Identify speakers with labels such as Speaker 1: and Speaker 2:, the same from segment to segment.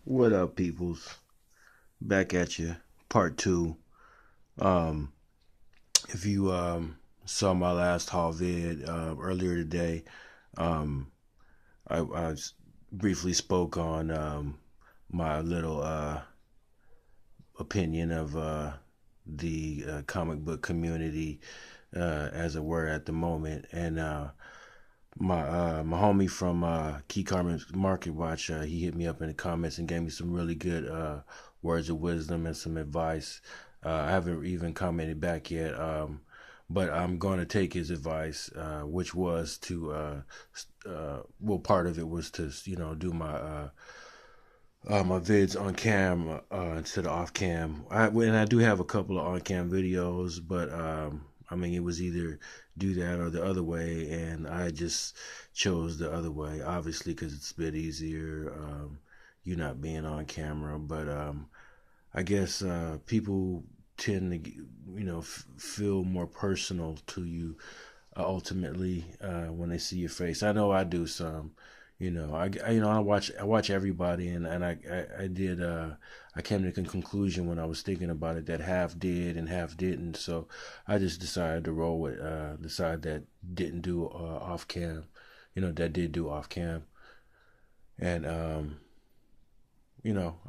Speaker 1: What up, peoples? Back at you, part two. Um, if you saw my last haul vid earlier today, um, I briefly spoke on my little opinion of the comic book community as it were at the moment, and my homie from Key Comics Market Watch, he hit me up in the comments and gave me some really good words of wisdom and some advice. I haven't even commented back yet, but I'm going to take his advice, which was to, well, part of it was to, do my vids on cam instead of off cam. And I do have a couple of on cam videos, but I mean, it was either do that or the other way, and I just chose the other way, obviously, because it's a bit easier. You not being on camera, but I guess people tend to, feel more personal to you ultimately when they see your face. I know I do some. I watch everybody, and I did. I came to the conclusion when I was thinking about it that half did and half didn't. So I just decided to roll with the side that didn't do off cam. That did do off cam, and I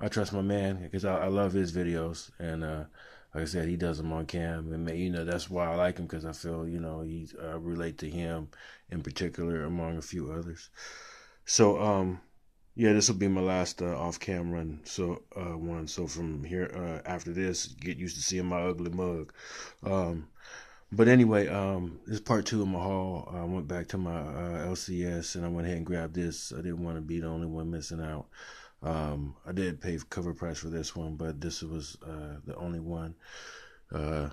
Speaker 1: trust my man because I love his videos, and like I said, he does them on cam, and that's why I like him because I feel he relate to him in particular among a few others. So yeah, this will be my last off camera one. So from here after this, get used to seeing my ugly mug. Um, but anyway, this is part two of my haul. I went back to my LCS and I went ahead and grabbed this. I didn't want to be the only one missing out. I did pay cover price for this one, but this was the only one. Uh,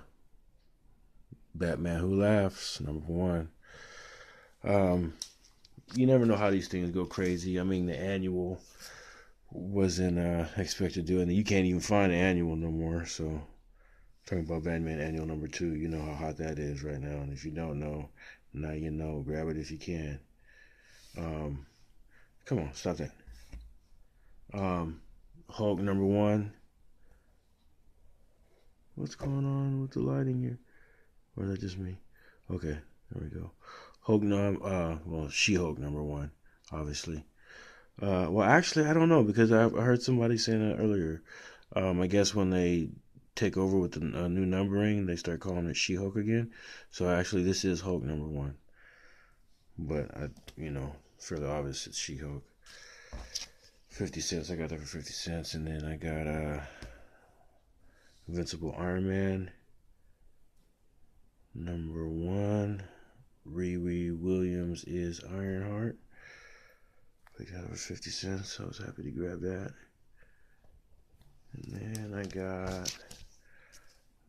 Speaker 1: Batman Who Laughs, number one. Um, you never know how these things go crazy. I mean, the annual wasn't expected to do, and you can't even find the annual no more. So, talking about Batman Annual number two, you know how hot that is right now. And if you don't know, now you know. Grab it if you can. Um, Come on, stop that. Hulk number one. What's going on with the lighting here? Or is that just me? Okay, there we go. She-Hulk number one, obviously. Well, actually, I don't know because I heard somebody saying that earlier. I guess when they take over with the new numbering, they start calling it She-Hulk again. So actually, this is Hulk number one. But fairly obvious it's She-Hulk. 50 cents. I got that for 50 cents, and then I got Invincible Iron Man number one. Riri Williams is Ironheart. Picked that up for 50 cents, so I was happy to grab that. And then I got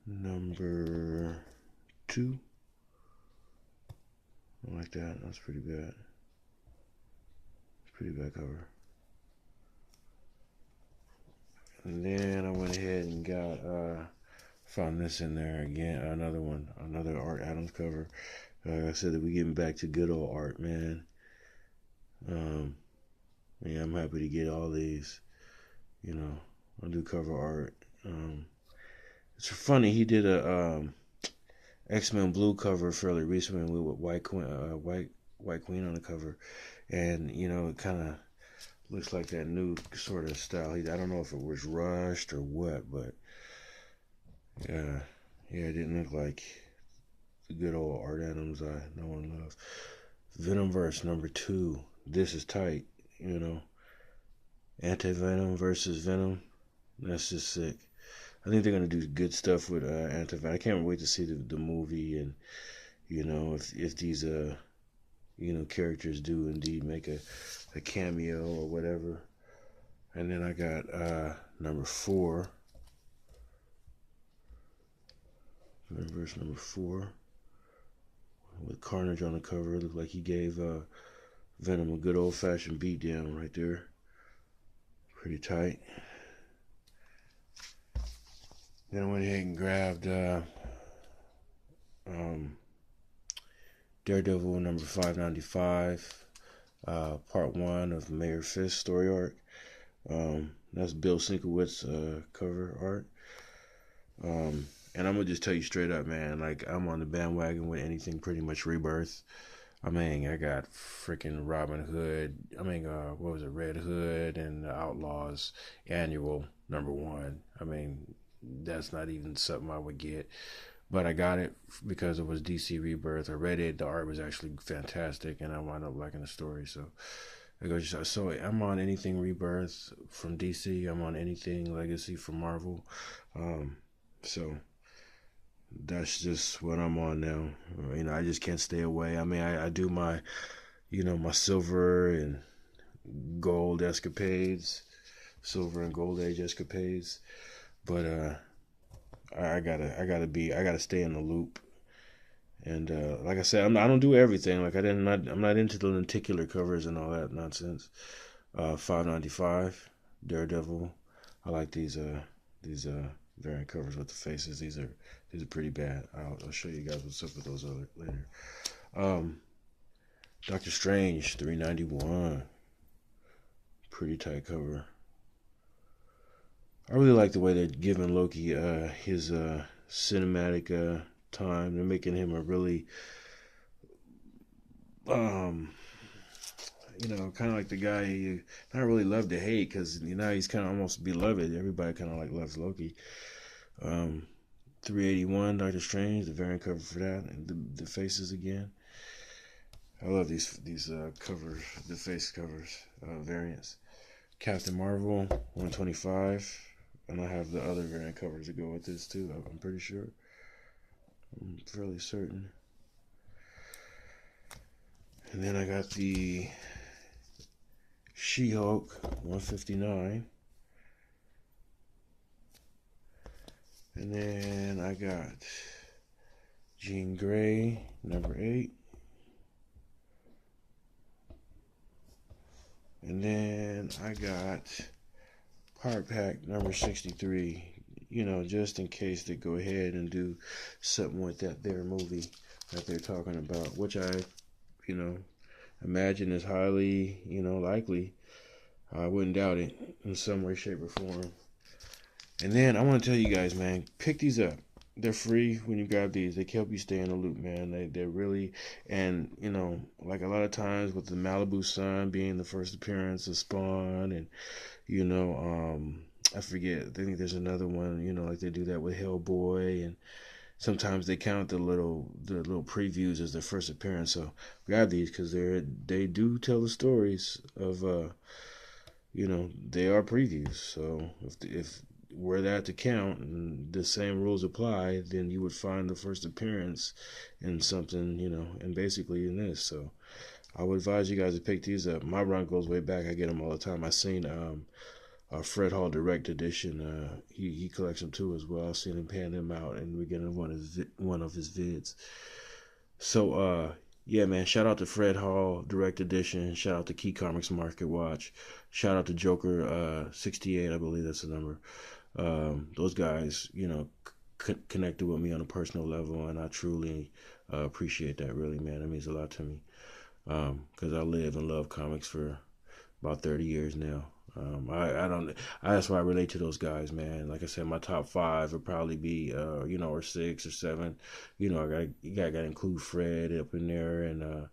Speaker 1: number two. I like that. That's pretty bad. Pretty bad cover. And then I went ahead and got found this in there again. Another one, another Art Adams cover. Like I said, that we getting back to good old art, man. Yeah, I'm happy to get all these. I do cover art. It's funny. He did a X-Men Blue cover fairly recently with White Queen on the cover, and it kind of looks like that new sort of style. I don't know if it was rushed or what, but yeah, it didn't look like the good old Art Adams no one loves. Venomverse number two. This is tight. Anti-Venom versus Venom. That's just sick. I think they're gonna do good stuff with Anti-Venom. I can't wait to see the movie, and if these characters do indeed make a cameo or whatever. And then I got number four. Verse number four. With Carnage on the cover. It looked like he gave Venom a good old fashioned beatdown right there. Pretty tight. Then I went ahead and grabbed Daredevil number 595, part one of Mayor Fisk story arc. That's Bill Sienkiewicz cover art. And I'm gonna just tell you straight up, man. Like, I'm on the bandwagon with anything pretty much Rebirth. I mean, I got freaking Robin Hood. I mean, what was it? Red Hood and the Outlaws annual #1. I mean, that's not even something I would get, but I got it because it was DC Rebirth. I read it. The art was actually fantastic, and I wound up liking the story. So I go. So I'm on anything Rebirth from DC. I'm on anything Legacy from Marvel. So that's just what I'm on now. I just can't stay away. I mean, I do my, my silver and gold escapades, silver and gold age escapades. But I gotta stay in the loop. And like I said, I don't do everything. Like I'm not into the lenticular covers and all that nonsense. 5.95, Daredevil. I like these variant covers with the faces. These are pretty bad. I'll show you guys what's up with those later. Doctor Strange 391, pretty tight cover. I really like the way they're giving Loki his cinematic time. They're making him a really kind of like the guy you not really love to hate, because now he's kind of almost beloved. Everybody kind of like loves Loki. 381, Doctor Strange, the variant cover for that, and the faces again. I love these covers, the face covers, variants. Captain Marvel 125, and I have the other variant covers to go with this too. I'm pretty sure. I'm fairly certain. And then I got the She-Hulk 159. And then I got Jean Grey #8. And then I got Part Pack #63. Just in case they go ahead and do something with their movie that they're talking about, which I, imagine is highly, likely. I wouldn't doubt it in some way, shape, or form. And then I want to tell you guys, man, pick these up. They're free when you grab these. They can help you stay in the loop, man. They're really, and like a lot of times with the Malibu Sun being the first appearance of Spawn, and I forget. I think there's another one. Like they do that with Hellboy, and sometimes they count the little previews as their first appearance. So grab these because they do tell the stories of they are previews. So if were that to count and the same rules apply, then you would find the first appearance in something, and basically in this. So I would advise you guys to pick these up. My run goes way back. I get them all the time. I seen Fred Hall Direct Edition. He collects them too as well. I've seen him pan them out, and we're getting one of his vids. So yeah, man, shout out to Fred Hall Direct Edition. Shout out to Key Comics Market Watch. Shout out to Joker 68, I believe that's the number. Those guys, connected with me on a personal level, and I truly appreciate that. Really, man, it means a lot to me, because I live and love comics for about 30 years now. That's why I relate to those guys, man. Like I said, my top 5 would probably be, or 6 or 7. I gotta include Fred up in there, and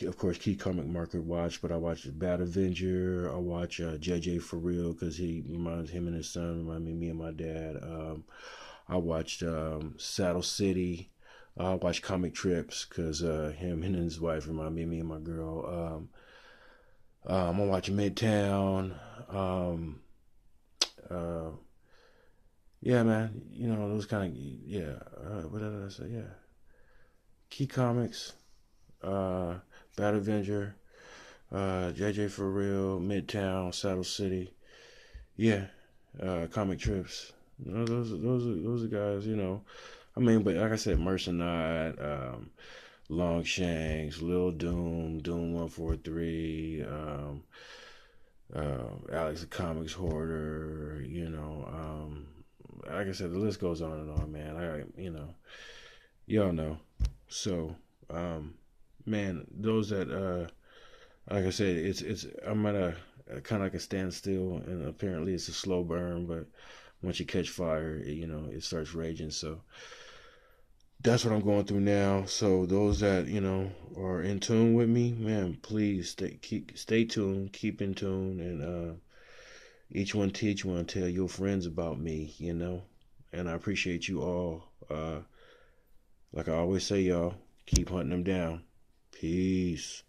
Speaker 1: of course, Key Comic Market Watch, but I watch Bad Avenger. I watch JJ for real, because he reminds him and his son remind me and my dad. I watched Saddle City. I watch Comic Trips because him and his wife remind me and my girl. I'm gonna watch Midtown. Uh, yeah, man. Those kind of, yeah. What did I say? Yeah, Key Comics. Bad Avenger, JJ for real, Midtown, Saddle City, yeah, Comic Trips. Those are guys. I mean, but like I said, Mercenite, Longshanks, Lil Doom, Doom 143, Alex the Comics Hoarder. Like I said, the list goes on and on, man. Y'all know. So, man, those that like I said, it's I'm at kind of like a standstill, and apparently it's a slow burn. But once you catch fire, it starts raging. So that's what I'm going through now. So those that are in tune with me, man, please stay tuned, keep in tune, and each one teach one. Tell your friends about me, and I appreciate you all. Like I always say, y'all, keep hunting them down. Peace.